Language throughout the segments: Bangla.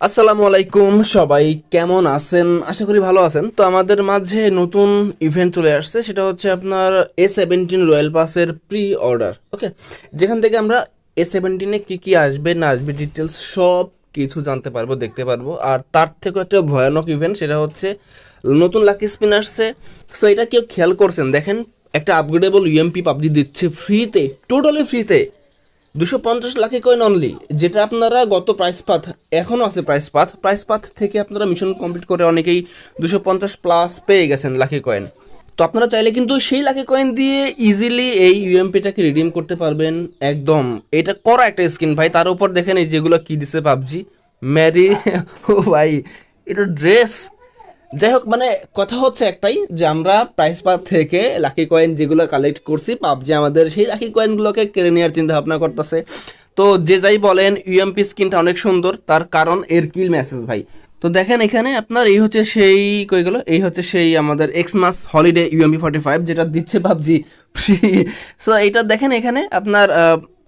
আসসালামু আলাইকুম, সবাই কেমন আছেন? আশা করি ভালো আছেন। তো আমাদের মাঝে নতুন ইভেন্ট চলে আসছে, সেটা হচ্ছে আপনার A17 রয়্যাল পাসের প্রি অর্ডার। ওকে, যেখান থেকে আমরা A17-এ কী কী আসবে না আসবে ডিটেলস সব কিছু জানতে পারবো, দেখতে পারবো। আর তার থেকেও একটা ভয়ানক ইভেন্ট, সেটা হচ্ছে নতুন লাকি স্পিন আসছে। সো এটা কেউ খেয়াল করছেন? দেখেন, একটা আপগ্রেডেবল ইউএমপি পাবজি দিচ্ছে ফ্রিতে, টোটালি ফ্রিতে, 250 লাখে কয়েন অনলি, যেটা আপনারা গত প্রাইস পাথ, এখনও আছে প্রাইস পাথ থেকে আপনারা মিশন কমপ্লিট করে অনেকেই 250 প্লাস পেয়ে গেছেন লাকি কয়েন। তো আপনারা চাইলে কিন্তু সেই লাকি কয়েন দিয়ে ইজিলি এই ইউএমপিটাকে রিডিম করতে পারবেন। একদম এটা করা একটা স্কিন ভাই, তার উপর দেখেন এই যেগুলো কি দিছে পাবজি, ম্যারি ও ভাই, এটা ড্রেস। যাই হোক, মানে কথা হচ্ছে একটাই, যে আমরা প্রাইস পাথ থেকে লাকি কয়েন যেগুলো কালেক্ট করছি, পাবজি আমাদের সেই লাকি কয়েনগুলোকে কেড়ে নেওয়ার চিন্তা ভাবনা করতেছে। তো যে যাই বলেন, ইউএমপি স্কিনটা অনেক সুন্দর, তার কারণ এর কিল মেসেজ ভাই। তো দেখেন এখানে আপনার এই হচ্ছে সেই কইগুলো, এই হচ্ছে সেই আমাদের এক্সমাস হলিডে UMP45 যেটা দিচ্ছে পাবজি ফ্রি। সো এইটা দেখেন এখানে আপনার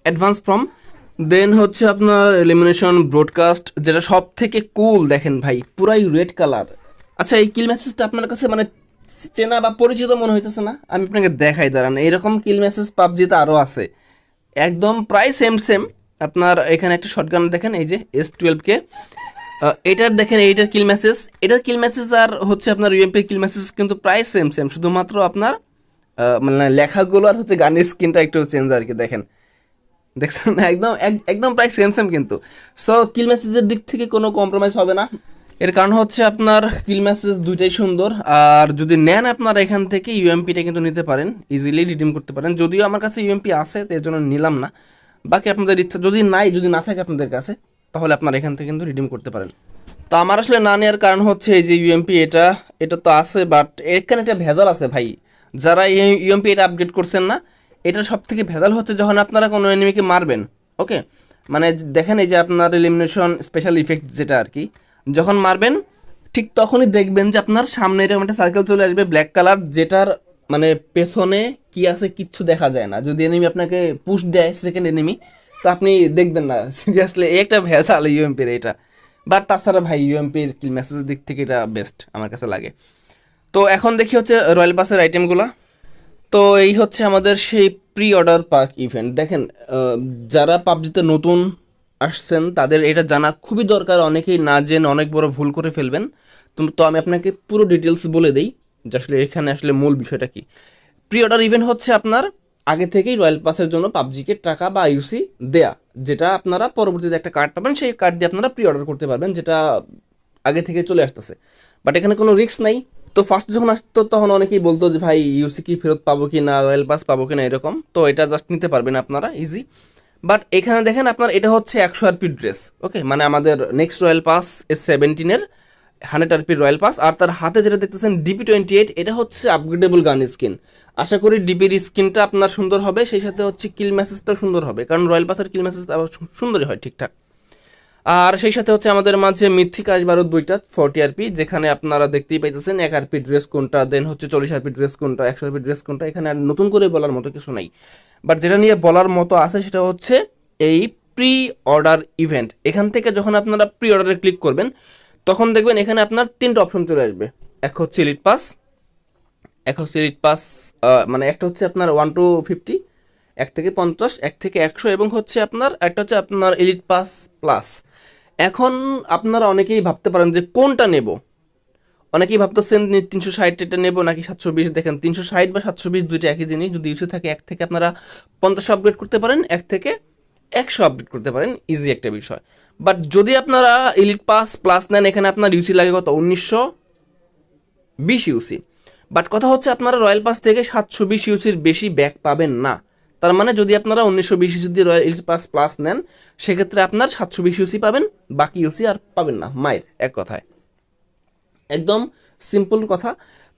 অ্যাডভান্স ফ্রম, দেন হচ্ছে আপনার এলিমিনেশন ব্রডকাস্ট, যেটা সব থেকে কুল। দেখেন ভাই, পুরাই রেড কালার। আচ্ছা, এই কিল মেসেজটা আপনার কাছে মানে চেনা বা পরিচিত মনে হইতেছে না? আমি আপনাকে দেখাই, দাঁড়ান। এরকম কিল মেসেজ পাবজিতে আরও আছে, একদম প্রায় সেম সেম। আপনার এখানে একটা শটগান দেখেন, এই যে S12K, এটার দেখেন, এইটার কিল মেসেজ, এটার কিল মেসেজ আর হচ্ছে আপনার ইউএমপি কিল মেসেজ কিন্তু প্রায় সেম সেম, শুধুমাত্র আপনার মানে লেখাগুলো আর হচ্ছে গানের স্কিনটা একটু চেঞ্জ আর কি। দেখেন, দেখছেন না? একদম একদম প্রায় সেম সেম কিন্তু। সো কিল মেসেজের দিক থেকে কোনো কম্প্রোমাইজ হবে না। এর কারণ হচ্ছে আপনার কিল মেসেজ দুইটাই সুন্দর। আর যদি নেন আপনারা এখান থেকে, ইউএমপিটা কিন্তু নিতে পারেন, ইজিলি রিডিম করতে পারেন। যদিও আমার কাছে ইউএমপি আছে, তো এর জন্য নিলাম না। বাকি আপনাদের ইচ্ছা, যদি না থাকে আপনাদের কাছে, তাহলে আপনারা এখান থেকে কিন্তু রিডিম করতে পারেন। তো আমার আসলে না নেওয়ার কারণ হচ্ছে এই যে ইউএমপি, এটা এটা তো আছে, বাট এখানে একটা ভেজাল আছে ভাই। যারা এই ইউএমপি এটা আপগ্রেড করছেন না, এটা সব থেকে ভেজাল হচ্ছে যখন আপনারা কোনো এনিমিকে মারবেন। ওকে, মানে দেখেন এই যে আপনার এলিমিনেশন স্পেশাল ইফেক্ট যেটা আর কি, যখন মারবেন ঠিক তখনই দেখবেন যে আপনার সামনে এরকম একটা সার্কেল চলে আসবে ব্ল্যাক কালার, যেটার মানে পেছনে কি আছে কিচ্ছু দেখা যায় না। যদি এনিমি আপনাকে পুশ দেয়, সেকেন্ড এনিমি, তো আপনি দেখবেন না। সিরিয়াসলি এই একটা ভেজাল ইউএমপির এটা। বাট তাছাড়া ভাই, ইউএমপির কিল মেসেজের দিক থেকে এটা বেস্ট আমার কাছে লাগে। তো এখন দেখি হচ্ছে রয়্যাল পাসের আইটেমগুলো। তো এই হচ্ছে আমাদের সেই প্রি অর্ডার পার্ক ইভেন্ট। দেখেন, যারা পাবজিতে নতুন আসছেন তাদের এটা জানা খুবই দরকার। অনেকেই না জেনে অনেক বড় ভুল করে ফেলবেন। তো আমি আপনাকে পুরো ডিটেলস বলে দিই যে আসলে এখানে আসলে মূল বিষয়টা কি। প্রি অর্ডার ইভেন্ট হচ্ছে আপনার আগে থেকেই রয়্যাল পাসের জন্য পাবজিকে টাকা বা ইউসি দেয়া, যেটা আপনারা পরবর্তীতে একটা কার্ড পাবেন, সেই কার্ড দিয়ে আপনারা প্রি অর্ডার করতে পারবেন, যেটা আগে থেকে চলে আসতেছে। বাট এখানে কোনো রিস্ক নাই। তো ফার্স্ট যখন আসতো তখন অনেকেই বলতো যে ভাই, ইউসি কি ফেরত পাবো কি না, রয়্যাল পাস পাবো কি না, এরকম। তো এটা জাস্ট নিতে পারবেন আপনারা ইজি। বাট এখানে দেখেন আপনার এটা হচ্ছে 100 আরপি ড্রেস। ওকে, মানে আমাদের নেক্সট রয়্যাল পাস S17-এর 100 আরপি রয়্যাল পাস। আর তার হাতে যেটা দেখতেছেন DP28, এটা হচ্ছে আপগ্রেডেবল গান স্কিন। আশা করি ডিপির স্কিনটা আপনার সুন্দর হবে, সেই সাথে হচ্ছে কিল মেসেজটাও সুন্দর হবে, কারণ রয়্যাল পাসের কিল মেসেজ আবার সুন্দরই হয় ঠিকঠাক। আর সেই সাথে হচ্ছে আমাদের মাঝে মিথিক আসবারও দুইটা 40 আরপি, যেখানে আপনারা দেখতেই পাইতেছেন 1 আরপি ড্রেস কোনটা, দেন হচ্ছে 40 আরপি ড্রেস কোনটা, 100 আরপি ড্রেস কোনটা। এখানে আর নতুন করে বলার মতো কিছু নাই। বাট যেটা নিয়ে বলার মতো আছে সেটা হচ্ছে এই প্রি অর্ডার ইভেন্ট। এখান থেকে যখন আপনারা প্রি অর্ডারে ক্লিক করবেন, তখন দেখবেন এখানে আপনার তিনটা অপশন চলে আসবে। এক হচ্ছে এলিট পাস, এক হচ্ছে এলিট পাস, মানে একটা হচ্ছে আপনার 1 to 50, 1 থেকে 50, 1 থেকে 100, এবং হচ্ছে আপনার একটা হচ্ছে আপনার এলিট পাস প্লাস। এখন আপনারা অনেকেই ভাবতে পারেন যে কোনটা নেব। অনেকেই ভাবতেছেন 360 এটা নেব নাকি 720। দেখেন, 360 বা 720 দুইটা একই জিনিস। যদি ইস্যু থাকে, এক থেকে আপনারা 50 আপগ্রেড করতে পারেন, এক থেকে 100 আপডেট করতে পারেন, ইজি একটা বিষয়। বাট যদি আপনারা এলিট পাস প্লাস নেন, এখানে আপনার ইউসি লাগে কত, 1920 ইউসি। বাট কথা হচ্ছে আপনারা রয়্যাল পাস থেকে 720 ইউসির বেশি ব্যাক পাবেন না। তার মানে যদি আপনারা 1920 ইউসি দিয়ে রয়্যাল এলিট পাস প্লাস নেন, সেক্ষেত্রে আপনার 720 ইউসি পাবেন, বাকি ইউসি আর পাবেন না, মায়ের এক কথায়। একদম সিম্পল কথা।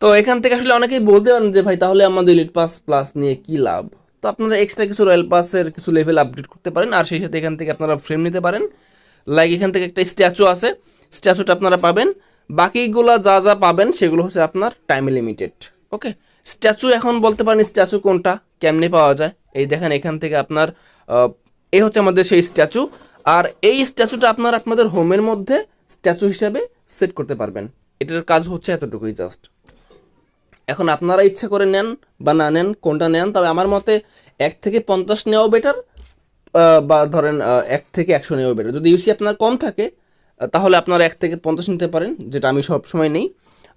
তো এখান থেকে আসলে অনেকেই বলতে পারেন যে ভাই, তাহলে আমাদের এলিট পাস প্লাস নিয়ে কি লাভ? তো আপনারা এক্সট্রা কিছু রয়্যাল পাসের কিছু লেভেল আপডেট করতে পারেন, আর সেই সাথে এখান থেকে আপনারা ফ্রেম নিতে পারেন। লাইক এখান থেকে একটা স্ট্যাচু আছে, স্ট্যাচুটা আপনারা পাবেন। বাকিগুলা যা যা পাবেন সেগুলো হচ্ছে আপনার টাইম লিমিটেড। ওকে, স্ট্যাচু এখন বলতে পারেন স্ট্যাচু কোনটা কেমনে পাওয়া যায়। এই দেখেন এখান থেকে আপনার এই হচ্ছে আমাদের সেই স্ট্যাচু। আর এই স্ট্যাচুটা আপনারা আপনাদের হোমের মধ্যে স্ট্যাচু হিসাবে সেট করতে পারবেন। এটার কাজ হচ্ছে এতটুকুই জাস্ট। এখন আপনারা ইচ্ছা করে নেন বা না নেন, কোনটা নেন, তবে আমার মতে 1 থেকে 50 নেওয়াও বেটার, বা ধরেন 1 থেকে 100 নেওয়াও বেটার। যদি ইউসি আপনার কম থাকে তাহলে আপনারা 1 থেকে 50 নিতে পারেন, যেটা আমি সব সময় নেই।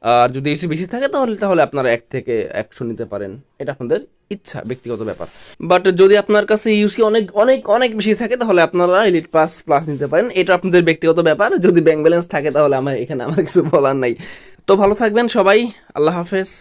আর যদি ইউসি বেশি থাকে তাহলে তাহলে আপনারা 1 থেকে 100 নিতে পারেন, এটা আপনাদের ইচ্ছা, ব্যক্তিগত ব্যাপার। বাট যদি আপনার কাছে ইউসি অনেক অনেক অনেক বেশি থাকে তাহলে আপনারা এলিট পাস প্লাস নিতে পারেন, এটা আপনাদের ব্যক্তিগত ব্যাপার। যদি ব্যাংক ব্যালেন্স থাকে তাহলে আমার কিছু বলার নাই। তো ভালো থাকবেন সবাই, আল্লাহ হাফেজ।